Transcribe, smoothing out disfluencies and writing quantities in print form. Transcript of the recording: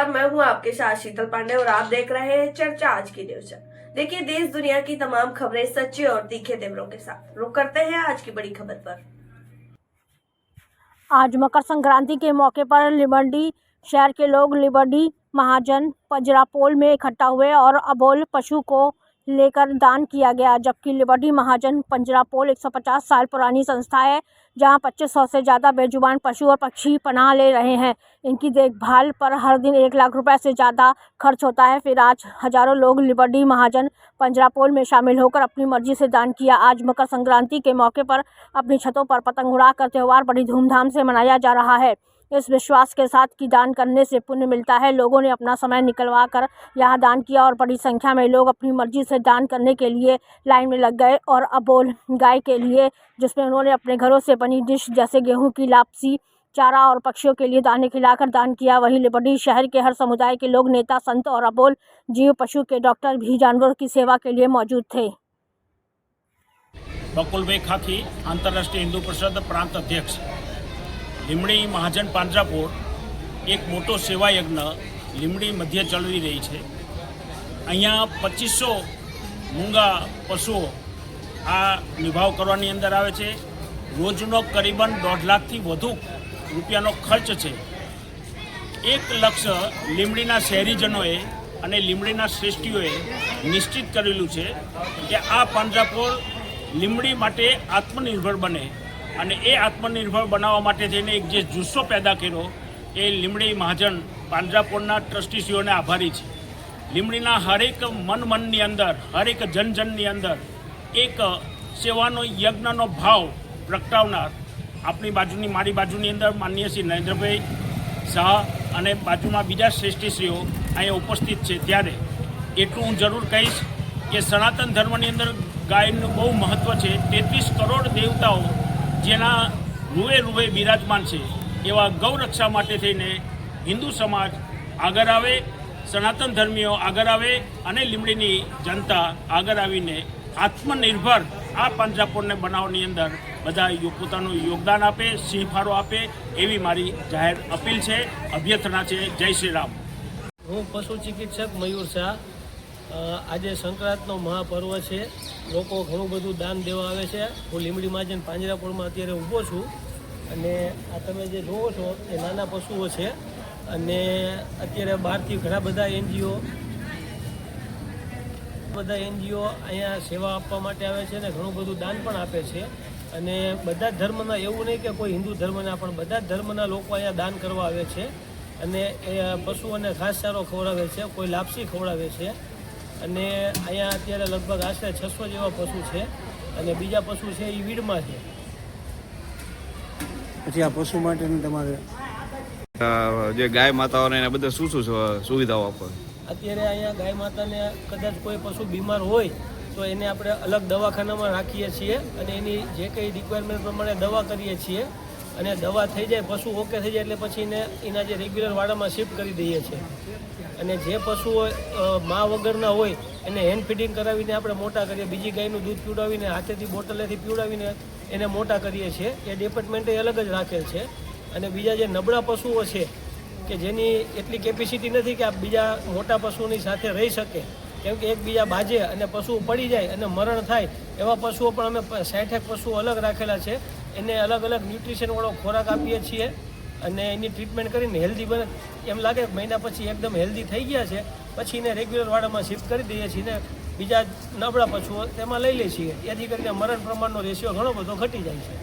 नमस्कार, मैं हूं आपके साथ शीतल पांडे और आप देख रहे हैं चर्चा आज की न्यूज। देखिए देश दुनिया की तमाम खबरें सच्चे और तीखे तेवरों के साथ। रुक करते हैं आज की बड़ी खबर पर। आज मकर संक्रांति के मौके पर लिबर्टी शहर के लोग लिबर्टी महाजन पंजरापोल में इकट्ठा हुए और अबोल पशु को लेकर दान किया गया। जबकि लिबर्टी महाजन पंजरापोल 150 साल पुरानी संस्था है, जहां 2500 से ज़्यादा बेजुबान पशु और पक्षी पनाह ले रहे हैं। इनकी देखभाल पर हर दिन 1 लाख रुपए से ज़्यादा खर्च होता है। फिर आज हजारों लोग लिबर्टी महाजन पंजरापोल में शामिल होकर अपनी मर्जी से दान किया। आज मकर संक्रांति के मौके पर अपनी छतों पर पतंग उड़ाकर त्यौहार बड़ी धूमधाम से मनाया जा रहा है, इस विश्वास के साथ कि दान करने से पुण्य मिलता है। लोगों ने अपना समय निकलवा कर यहाँ दान किया और बड़ी संख्या में लोग अपनी मर्जी से दान करने के लिए लाइन में लग गए और अबोल गाय के लिए, जिसमें उन्होंने अपने घरों से बनी डिश जैसे गेहूं की लापसी, चारा और पक्षियों के लिए दाने खिलाकर दान किया। वहीं लिबर्टी शहर के हर समुदाय के लोग, नेता, संत और अबोल जीव पशु के डॉक्टर भी जानवरों की सेवा के लिए मौजूद थे। बकुलभाई खाखी, आंतरराष्ट्रीय हिंदू परिषद प्रांत अध्यक्ष। લીમડી મહાજન પાંજરાપોળ એક મોટો સેવા યજ્ઞ લીમડી મધ્ય ચલાવી રહી છે। અહીંયા 2500 મૂંગા પશુઓ આ નિભાવ કરવાની અંદર આવે છે। રોજનો કરીબન 1.5 લાખથી વધુ રૂપિયાનો ખર્ચ છે। 1 લક્ષ લીમડીના શહેરીજનોએ અને લીમડીના શ્રેષ્ઠીઓએ નિશ્ચિત કરેલું છે કે આ પાંજરાપોળ લીમડી માટે આત્મનિર્ભર બને અને એ આત્મનિર્ભર બનાવવા માટે થઈને એક જે જુસ્સો પેદા કર્યો એ લીમડી મહાજન પાંજરાપોળના ટ્રસ્ટીશ્રીઓને આભારી છે। લીમડીના હરેક મનની અંદર, હરેક જનની અંદર એક સેવાનો યજ્ઞનો ભાવ પ્રગટાવનાર આપણી બાજુની, મારી બાજુની અંદર માનનીય શ્રી નરેન્દ્રભાઈ શાહ અને બાજુમાં બીજા શ્રેષ્ઠીશ્રીઓ અહીંયા ઉપસ્થિત છે। ત્યારે એટલું હું જરૂર કહીશ કે સનાતન ધર્મની અંદર ગાયનું બહુ મહત્ત્વ છે। 33 કરોડ દેવતાઓ જેના રૂએ રૂએ બિરાજમાન છે, એવા ગૌરક્ષા માટે થઈને હિન્દુ સમાજ આગળ આવે, સનાતન ધર્મીઓ આગળ આવે અને લીમડીની જનતા આગળ આવીને આત્મનિર્ભર આ પાંજરાપોળને બનાવવાની અંદર બધા પોતાનું યોગદાન આપે, સિંહફાળો આપે, એવી મારી જાહેર અપીલ છે, અભ્યર્થના છે। જય શ્રી રામ। હું પશુ ચિકિત્સક મયુર શાહ। આજે સંક્રાંતનો મહાપર્વ છે, લોકો ઘણું બધું દાન દેવા આવે છે। હું લીમડી મહાજન પાંજરાપોળમાં અત્યારે ઊભો છું અને આ તમે જે જોવો છો એ નાના પશુઓ છે અને અત્યારે બહારથી ઘણા બધા એનજીઓ અહીંયા સેવા આપવા માટે આવે છે અને ઘણું બધું દાન પણ આપે છે। અને બધા જ ધર્મના, એવું નહીં કે કોઈ હિન્દુ ધર્મના, પણ બધા જ ધર્મના લોકો અહીંયા દાન કરવા આવે છે અને એ પશુઓને ઘાસચારો ખવડાવે છે, કોઈ લાપસી ખવડાવે છે। અને અહીંયા અત્યારે લગભગ આશરે 600 જેવા પશુ છે અને બીજા પશુ છે એ વીડમાં છે। પછી આ પશુ માટેની તમારે જે ગાય માતાઓને એને બધા શું સુવિધાઓ આપો? અત્યારે અહીંયા ગાય માતાને કદાચ કોઈ પશુ બીમાર હોય તો એને આપણે અલગ દવાખાનામાં રાખીએ છીએ અને એની જે કંઈ રિક્વાયરમેન્ટ પ્રમાણે દવા કરીએ છીએ અને દવા થઈ જાય, પશુ ઓકે થઈ જાય એટલે પછી એને એના જે રેગ્યુલર વાડામાં શિફ્ટ કરી દઈએ છીએ। અને જે પશુઓ મા વગરના હોય એને હેન્ડ ફીડિંગ કરાવીને આપણે મોટા કરીએ, બીજી ગાયનું દૂધ પીવડાવીને, હાથેથી બોટલેથી પીવડાવીને એને મોટા કરીએ છીએ। એ ડિપાર્ટમેન્ટે અલગ જ રાખેલ છે। અને બીજા જે નબળા પશુઓ છે કે જેની એટલી કેપેસિટી નથી કે આ બીજા મોટા પશુઓની સાથે રહી શકે, કેમ કે એકબીજા બાજે અને પશુ પડી જાય અને મરણ થાય, એવા પશુઓ પણ અમે 60 પશુઓ અલગ રાખેલા છે। એને અલગ અલગ ન્યુટ્રિશનવાળો ખોરાક આપીએ છીએ અને એની ટ્રીટમેન્ટ કરીને હેલ્ધી બને, એમ લાગે કે મહિના પછી એકદમ હેલ્ધી થઈ ગયા છે, પછી એને રેગ્યુલર વાડામાં શિફ્ટ કરી દઈએ છીએ ને બીજા નબળા પશુઓ તેમાં લઈ લઈએ છીએ। એથી કરીને મરણ પ્રમાણનો રેશિયો ઘણો બધો ઘટી જાય છે।